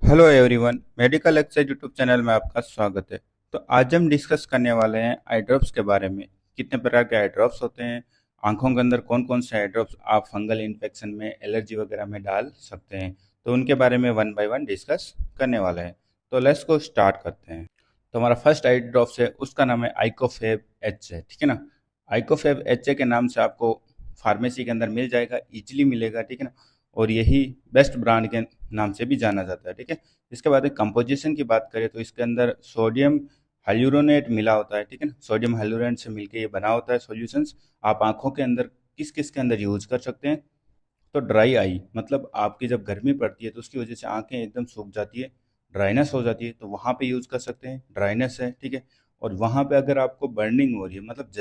Hello everyone, medical exercise YouTube channel में आपका स्वागत है। तो आज हम डिस्कस करने वाले हैं आई ड्रॉप्स के बारे में। कितने प्रकार के आई ड्रॉप्स होते हैं, आंखों के अंदर कौन कौन से आई ड्रॉप्स आप फंगल इन्फेक्शन में, एलर्जी वगैरह में डाल सकते हैं। तो उनके बारे में वन बाय वन डिस्कस करने वाले हैं। तो लेट्स को स्टार्ट करते हैं। तो हमारा फर्स्ट आई ड्रॉप्स है, उसका नाम है आइकोफेब एच है, ठीक है ना। आइकोफेब एच के नाम से आपको फार्मेसी के अंदर मिल जाएगा, इजिली मिलेगा, ठीक है ना। और यही बेस्ट ब्रांड के नाम से भी जाना जाता है, ठीक है। इसके बाद कंपोजिशन की बात करें तो इसके अंदर सोडियम हाइल्यूरोनेट मिला होता है, ठीक है ना। सोडियम हाइल्यूरोनेट से मिलके ये बना होता है सॉल्यूशंस। आप आंखों के अंदर किस किस के अंदर यूज कर सकते हैं। तो ड्राई आई मतलब आपकी जब गर्मी पड़ती है तो उसकी वजह से आंखें एकदम सूख जाती है, ड्राइनेस हो जाती है, तो वहाँ पे यूज़ कर सकते हैं। ड्राइनेस है, ठीक है। और वहाँ पे अगर आपको बर्निंग हो रही है, मतलब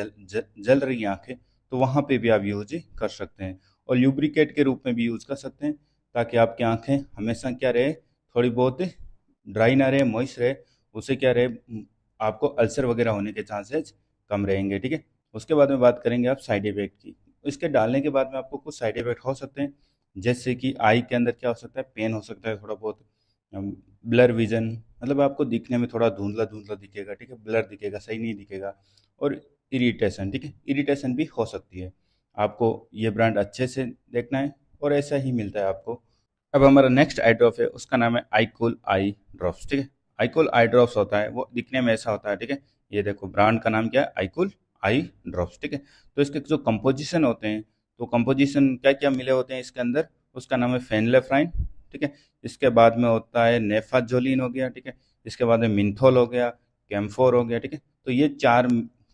जल रही है आंखें, तो वहाँ पे भी आप यूज कर सकते हैं। और ल्यूब्रिकेट के रूप में भी यूज़ कर सकते हैं, ताकि आपकी आंखें हमेशा क्या रहे, थोड़ी बहुत ड्राई ना रहे, मॉइस्ट रहे। उससे क्या रहे, आपको अल्सर वगैरह होने के चांसेस कम रहेंगे, ठीक है। उसके बाद में बात करेंगे आप साइड इफेक्ट की। इसके डालने के बाद में आपको कुछ साइड इफेक्ट हो सकते हैं, जैसे कि आई के अंदर क्या हो सकता है, पेन हो सकता है थोड़ा बहुत, ब्लर विजन, मतलब आपको दिखने में थोड़ा धुंधला धुंधला दिखेगा, ठीक है, ब्लर दिखेगा, सही नहीं दिखेगा। और इरिटेशन, ठीक है, इरिटेशन भी हो सकती है। आपको ये ब्रांड अच्छे से देखना है, और ऐसा ही मिलता है आपको। अब हमारा नेक्स्ट आई ड्रॉप है, उसका नाम है आईकूल आई ड्रॉप्स, ठीक है। आईकूल आई ड्रॉप्स होता है, वो दिखने में ऐसा होता है, ठीक है। ये देखो ब्रांड का नाम क्या है, आईकूल आई ड्रॉप्स, ठीक है। तो इसके जो कंपोजिशन होते हैं, तो कंपोजिशन क्या क्या मिले होते हैं इसके अंदर, उसका नाम है फेनलेफ्राइन, ठीक है। इसके बाद में होता है नेफाजोलिन हो गया, ठीक है। इसके बाद में मिंथोल हो गया, कैम्फोर हो गया, ठीक है। तो ये चार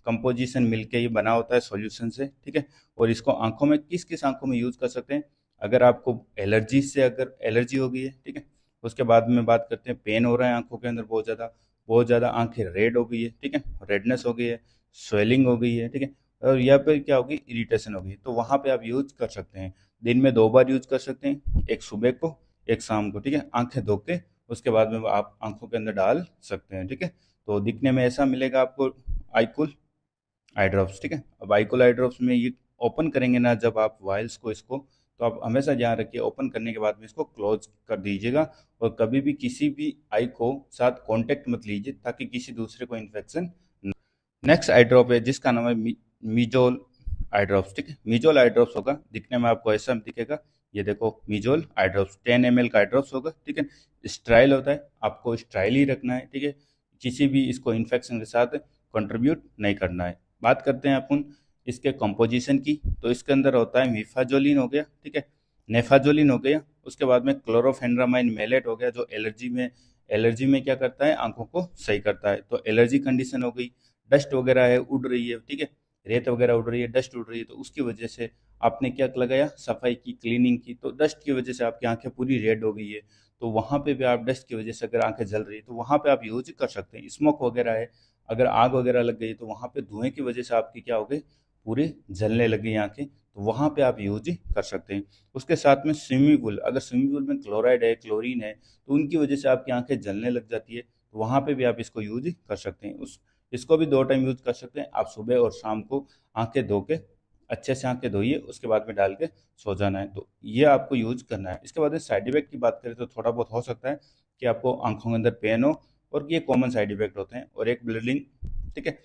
कंपोजिशन मिलके ये बना होता है सॉल्यूशन से, ठीक है। और इसको आंखों में किस किस आंखों में यूज कर सकते हैं, अगर आपको एलर्जी से अगर एलर्जी हो गई है, ठीक है। उसके बाद में बात करते हैं, पेन हो रहा है आंखों के अंदर बहुत ज़्यादा आंखें रेड हो गई है, ठीक है, रेडनेस हो गई है, स्वेलिंग हो गई है, ठीक है। और यहाँ पे क्या होगी, इरिटेशन होगी, तो वहाँ पे आप यूज कर सकते हैं। दिन में 2 बार यूज कर सकते हैं, एक सुबह को, एक शाम को, ठीक है। आंखें धो के उसके बाद में आप आंखों के अंदर डाल सकते हैं, ठीक है। तो दिखने में ऐसा मिलेगा आपको आईकुल आई ड्रॉप्स, ठीक है। अब आईकुल आई ड्रॉप्स में ये ओपन करेंगे ना जब आप वायल्स को, इसको, तो आप हमेशा ध्यान रखिए ओपन करने के बाद में इसको क्लोज कर दीजिएगा। और कभी भी किसी भी आई को साथ कांटेक्ट मत लीजिए, ताकि किसी दूसरे को इन्फेक्शन। नेक्स्ट आई ड्रॉप है जिसका नाम है मीजोल आई ड्रॉप्स, ठीक है। मीजोल आई ड्रॉप्स होगा, दिखने में आपको ऐसा दिखेगा। ये देखो मीजोल आई ड्रॉप्स 10 ml का आई ड्रॉप्स होगा, ठीक है। स्ट्राइल होता है, आपको स्ट्राइल ही रखना है, ठीक है। किसी भी इसको इन्फेक्शन के साथ कंट्रीब्यूट नहीं करना है। बात करते हैं अपन इसके कंपोजिशन की। तो इसके अंदर होता है मिफाजोलिन हो गया, ठीक है, नेफाजोलिन हो गया। उसके बाद में क्लोरोफेंड्रामाइन मेलेट हो गया, जो एलर्जी में क्या करता है, आंखों को सही करता है। तो एलर्जी कंडीशन हो गई, डस्ट वगैरह है, उड़ रही है, ठीक है, रेत वगैरह उड़ रही है, डस्ट उड़ रही है, तो उसकी वजह से आपने क्या लगाया, सफाई की, क्लीनिंग की, तो डस्ट की वजह से आपकी आंखें पूरी रेड हो गई है। तो वहाँ पे भी आप डस्ट की वजह से अगर आंखें जल रही है, तो वहाँ पे आप यूज कर सकते हैं। स्मोक वगैरह है, अगर आग वगैरह लग गई, तो वहाँ पे धुएं की वजह से आपकी क्या हो गई, पूरी जलने लगी आंखें, तो वहाँ पे आप यूज कर सकते हैं। उसके साथ में स्विमिंग पूल, अगर स्विमिंग पूल में क्लोराइड है, क्लोरीन है, तो उनकी वजह से आपकी आंखें जलने लग जाती है, तो वहाँ पे भी आप इसको यूज कर सकते हैं। इसको भी 2 टाइम यूज कर सकते हैं आप, सुबह और शाम को आंखें धो के, अच्छे से आंखें धोइए, उसके बाद में डाल के सो जाना है। तो ये आपको यूज करना है। इसके बाद साइड इफेक्ट की बात करें तो थोड़ा बहुत हो सकता है कि आपको आंखों के अंदर पेन हो, और ये कॉमन साइड इफेक्ट होते हैं। और एक ब्लरिंग, ठीक है,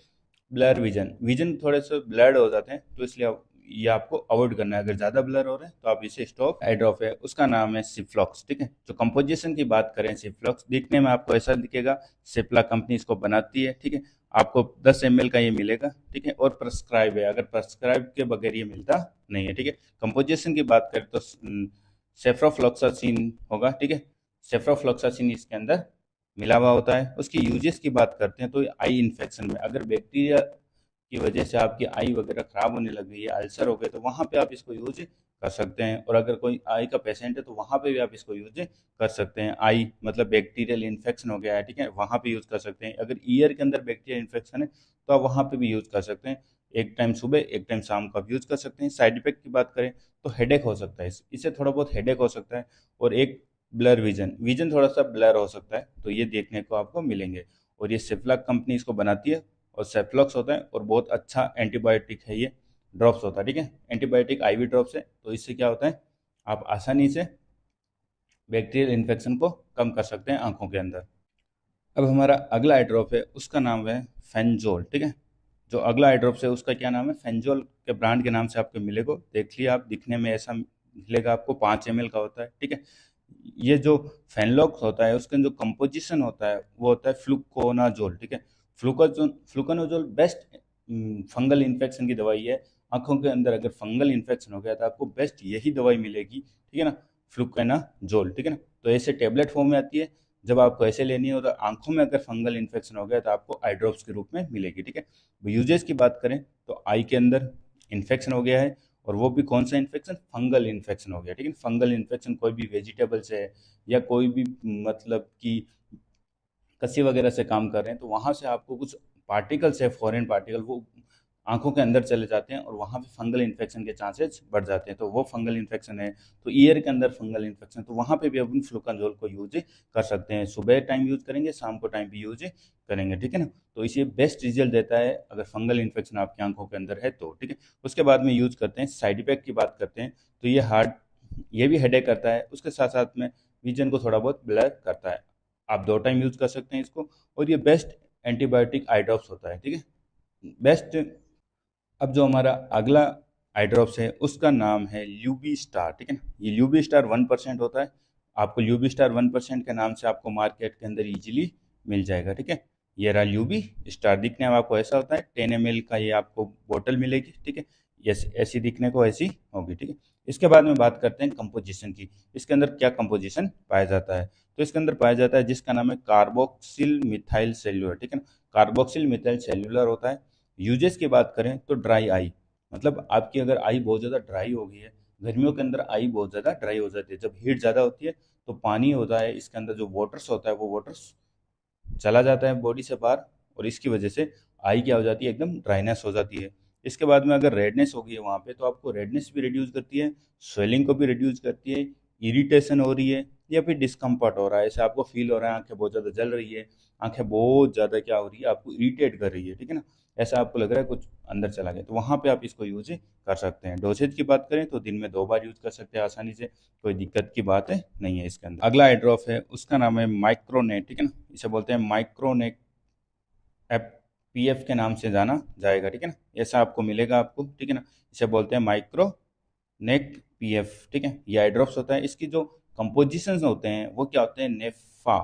ब्लर विजन थोड़े से ब्लर्ड हो जाते हैं, तो इसलिए ये आपको अवॉइड करना है। अगर ज़्यादा ब्लर हो रहे हैं तो आप इसे स्टॉप। आई ड्रॉप है, उसका नाम है सिफ्लॉक्स, ठीक है। जो कंपोजिशन की बात करें, सिफ्लॉक्स दिखने में आपको ऐसा दिखेगा, सिप्ला कंपनी इसको बनाती है, ठीक है। आपको 10 ml का ये मिलेगा, ठीक है। और प्रेस्क्राइब है, अगर प्रेस्क्राइब के बगैर ये मिलता नहीं है, ठीक है। कंपोजिशन की बात करें तो सेफ्रोफ्लॉक्सासिन होगा, ठीक है। सेफ्रोफ्लॉक्सासिन इसके अंदर मिला हुआ होता है। उसकी यूजेस की बात करते हैं तो आई इन्फेक्शन में, अगर बैक्टीरिया की वजह से आपकी आई वगैरह खराब होने लग गई है, अल्सर हो गए, तो वहाँ पे आप इसको यूज कर सकते हैं। और अगर कोई आई का पेशेंट है तो वहाँ पे भी आप इसको यूज कर सकते हैं। आई मतलब बैक्टीरियल इन्फेक्शन हो गया है, ठीक है, वहाँ पे यूज कर सकते हैं। अगर ईयर के अंदर बैक्टीरियल इन्फेक्शन है तो आप वहाँ पे भी यूज कर सकते हैं। एक टाइम सुबह, एक टाइम शाम को आप यूज कर सकते हैं। साइड इफेक्ट की बात करें तो हेडेक हो सकता है, इससे थोड़ा बहुत हेडेक हो सकता है। और एक ब्लर विजन थोड़ा सा ब्लर हो सकता है, तो ये देखने को आपको मिलेंगे। और ये सिप्ला कंपनी इसको बनाती है, और सेफ्लॉक्स होता है, और बहुत अच्छा एंटीबायोटिक है ये, ड्रॉप्स होता है, ठीक है। एंटीबायोटिक आईवी ड्रॉप्स है, तो इससे क्या होता है, आप आसानी से बैक्टीरियल इन्फेक्शन को कम कर सकते हैं आंखों के अंदर। अब हमारा अगला आई ड्रॉप है, उसका नाम है फेंजोल। ठीक है, जो अगला आई ड्रॉप्स है उसका क्या नाम है, फेंजोल के ब्रांड के नाम से आपको मिलेगा। देख लिया आप, दिखने में ऐसा मिलेगा आपको, 5 ml का होता है। ठीक है, ये जो फेनलॉक्स होता है उसका जो कंपोजिशन होता है वो होता है फ्लुकोनाजोल। ठीक है, फ्लुकोनाजोल बेस्ट फंगल इन्फेक्शन की दवाई है। आंखों के अंदर अगर फंगल इन्फेक्शन हो गया तो आपको बेस्ट यही दवाई मिलेगी। ठीक है ना, फ्लुकोनाजोल। ठीक है ना, तो ऐसे टेबलेट फॉर्म में आती है। जब आपको ऐसे लेनी हो तो आंखों में अगर फंगल इन्फेक्शन हो गया तो आपको आई ड्रॉप्स के रूप में मिलेगी। ठीक है, यूजेस की बात करें तो आई के अंदर इन्फेक्शन हो गया है, और वो भी कौन सा इन्फेक्शन, फंगल इन्फेक्शन हो गया। ठीक है, फंगल इन्फेक्शन कोई भी वेजिटेबल से है या कोई भी मतलब कि कसी वगैरह से काम कर रहे हैं, तो वहां से आपको कुछ पार्टिकल्स है, फॉरेन पार्टिकल, वो आंखों के अंदर चले जाते हैं और वहां पे फंगल इन्फेक्शन के चांसेस बढ़ जाते हैं। तो वो फंगल इन्फेक्शन है, तो ईयर के अंदर फंगल इन्फेक्शन, तो वहां पे भी अपन फ्लूकानजोल को यूज कर सकते हैं। सुबह टाइम यूज करेंगे, शाम को टाइम भी यूज करेंगे। ठीक है ना, तो इसे बेस्ट रिजल्ट देता है अगर फंगल इन्फेक्शन आपकी आंखों के अंदर है तो। ठीक है, उसके बाद में यूज करते हैं, साइड इफेक्ट की बात करते हैं, तो ये भी हेडेक करता है, उसके साथ साथ में विजन को थोड़ा बहुत ब्लर करता है। आप 2 टाइम यूज कर सकते हैं इसको, और ये बेस्ट एंटीबायोटिक आई ड्रॉप्स होता है। ठीक है, बेस्ट। अब जो हमारा अगला आई ड्रॉप्स है उसका नाम है ल्यूबी स्टार। ठीक है ना, ये ल्यूबी स्टार 1% होता है। आपको ल्यूबी स्टार 1% के नाम से आपको मार्केट के अंदर इजीली मिल जाएगा। ठीक है, ये रहा ल्यूबी स्टार। दिखने में आपको ऐसा होता है, 10 ml का ये आपको बोतल मिलेगी। ठीक है, ये ऐसी दिखने को ऐसी होगी। ठीक है, इसके बाद में बात करते हैं कंपोजिशन की। इसके अंदर क्या कंपोजिशन पाया जाता है, तो इसके अंदर पाया जाता है जिसका नाम है कार्बोक्सिल मिथाइल सेल्यूलर। ठीक है ना, कार्बोक्सिल मिथाइल सेल्यूलर होता है। यूजेस की बात करें तो ड्राई आई, मतलब आपकी अगर आई बहुत ज़्यादा ड्राई हो गई है, गर्मियों के अंदर आई बहुत ज़्यादा ड्राई हो जाती है, जब हीट ज़्यादा होती है तो पानी होता है इसके अंदर, जो वाटर्स होता है वो वाटर्स चला जाता है बॉडी से बाहर, और इसकी वजह से आई क्या हो जाती है, एकदम ड्राइनेस हो जाती है। इसके बाद में अगर रेडनेस हो गई है वहाँ पे, तो आपको रेडनेस भी रिड्यूस करती है, स्वेलिंग को भी रिड्यूस करती है, इरिटेशन हो रही है या फिर डिस्कम्फर्ट हो रहा है, ऐसे आपको फील हो रहा है आंखें बहुत ज़्यादा जल रही है, आंखें बहुत ज़्यादा क्या हो रही है, आपको इरिटेट कर रही है। ठीक है ना, ऐसा आपको लग रहा है कुछ अंदर चला गया, तो वहाँ पे आप इसको यूज कर सकते हैं। डोसेज की बात करें तो दिन में 2 बार यूज कर सकते हैं आसानी से, कोई दिक्कत की बात है नहीं है इसके अंदर। अगला आई ड्रॉप है उसका नाम है माइक्रोनेट। ठीक है ना, इसे बोलते हैं माइक्रोनेट, एफ PF के नाम से जाना जाएगा। ठीक है ना, ऐसा आपको मिलेगा आपको। ठीक है ना, इसे बोलते हैं माइक्रो नेक PF। ठीक है, ये आई ड्रॉप्स होता है। इसकी जो कंपोजिशन होते हैं वो क्या होते हैं, नेफा।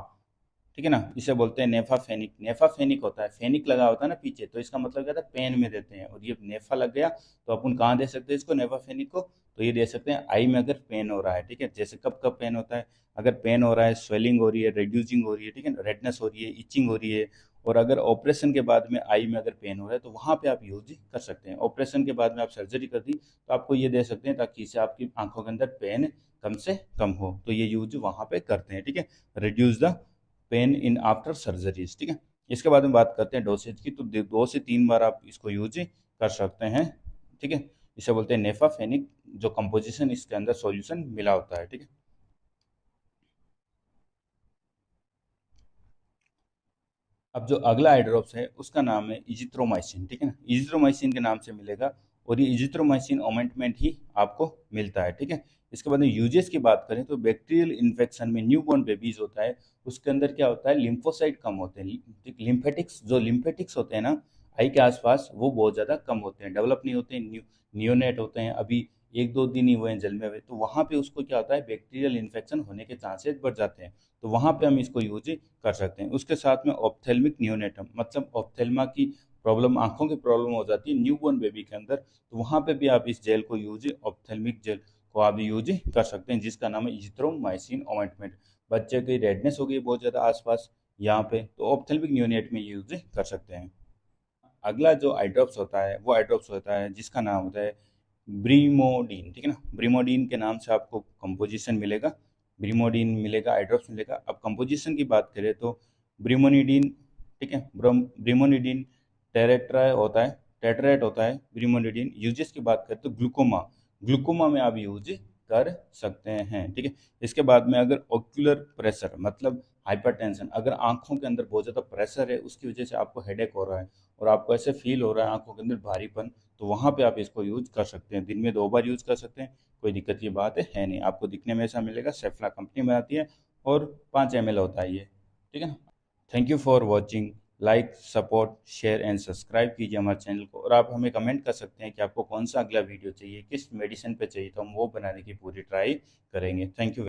ठीक है ना, इसे बोलते हैं नेफा फेनिक। नेफा फेनिक होता है, फेनिक लगा होता है ना पीछे, तो इसका मतलब क्या था, पेन में देते हैं, और ये नेफा लग गया तो अपन कहाँ दे सकते हैं इसको, नेफा फेनिक को, तो ये दे सकते हैं आई में अगर पेन हो रहा है। ठीक है, जैसे कब कब पेन होता है, अगर पेन हो रहा है, स्वेलिंग हो रही है, रिड्यूसिंग हो रही है, ठीक है, रेडनेस हो रही है, इचिंग हो रही है, और अगर ऑपरेशन के बाद में आई में अगर पेन हो रहा है तो वहाँ पे आप यूज कर सकते हैं। ऑपरेशन के बाद में आप सर्जरी कर दी तो आपको ये दे सकते हैं, ताकि इससे आपकी आंखों के अंदर पेन कम से कम हो, तो ये यूज वहाँ पे करते हैं। ठीक है, reduce the pain in after surgeries. ठीक है, इसके बाद में बात करते हैं डोसेज की, तो 2 से 3 बार आप इसको यूज कर सकते हैं। ठीक है, इसे बोलते हैं नेफाफेनिक, जो कंपोजिशन इसके अंदर सॉल्यूशन मिला होता है। ठीक है, अब जो अगला आई ड्रॉप्स है उसका नाम है इजिथ्रोमाइसिन। ठीक है ना, इजिथ्रोमाइसिन के नाम से मिलेगा, और ये इजिथ्रोमाइसिन ऑमेंटमेंट ही आपको मिलता है। ठीक है, इसके बाद में यूजेस की बात करें तो बैक्टीरियल इन्फेक्शन में न्यूबॉर्न बेबीज होता है, उसके अंदर क्या होता है, लिम्फोसाइट कम होते हैं, लिम्फेटिक्स, जो लिम्फेटिक्स होते हैं ना आई के आसपास, वो बहुत ज़्यादा कम होते हैं, डेवलप नहीं होते हैं, नियोनेट होते हैं, अभी 1 2 दिन ही हुए हैं जन्मे हुए, तो वहाँ पे उसको क्या होता है, बैक्टीरियल इन्फेक्शन होने के चांसेस बढ़ जाते हैं, तो वहाँ पे हम इसको यूज कर सकते हैं। उसके साथ में ऑप्थेल्मिक नियोनेटम, मतलब ऑप्थेल्मा की प्रॉब्लम, आंखों की प्रॉब्लम हो जाती है न्यूबॉर्न बेबी के अंदर, तो वहाँ पे भी आप इस जेल को यूज, ऑप्थेल्मिक जेल को आप यूज कर सकते हैं, जिसका नाम है इजिथ्रोमाइसिन ऑइंटमेंट। बच्चे की रेडनेस हो गई बहुत ज़्यादा आसपास यहाँ पे, तो ऑप्थेल्मिक नियोनेट में यूज कर सकते हैं। अगला जो आई ड्रॉप्स होता है वो आई ड्रॉप्स होता है जिसका नाम होता है ब्रीमोडीन। ठीक है ना, ब्रीमोडीन के नाम से आपको कंपोजिशन मिलेगा, ब्रीमोडीन मिलेगा, आई ड्रॉप्स मिलेगा। अब कंपोजिशन की बात करें तो ब्रीमोनिडीन, ठीक है, ब्रीमोनिडीन टेरेट्रा होता है, टेट्रेट होता है ब्रीमोनिडीन। यूजेस की बात करें तो ग्लूकोमा, ग्लूकोमा में आप यूज कर सकते हैं। ठीक है, इसके बाद में अगर ओक्यूलर प्रेशर, मतलब हाइपरटेंशन, अगर आंखों के अंदर बहुत ज़्यादा प्रेशर है, उसकी वजह से आपको हेडेक हो रहा है और आपको ऐसे फील हो रहा है आंखों के अंदर भारीपन, तो वहाँ पे आप इसको यूज कर सकते हैं। दिन में 2 बार यूज कर सकते हैं, कोई दिक्कत की बात है नहीं। आपको दिखने में ऐसा मिलेगा, सेफ्ला कंपनी बनाती है, और 5 ml होता है ये, ठीक है ना। Thank you for watching. Like, support, share and subscribe कीजिए हमारे चैनल को, और आप हमें कमेंट कर सकते हैं कि आपको कौन सा अगला वीडियो चाहिए, किस मेडिसिन पे चाहिए, तो हम वो बनाने की पूरी ट्राई करेंगे। Thank you.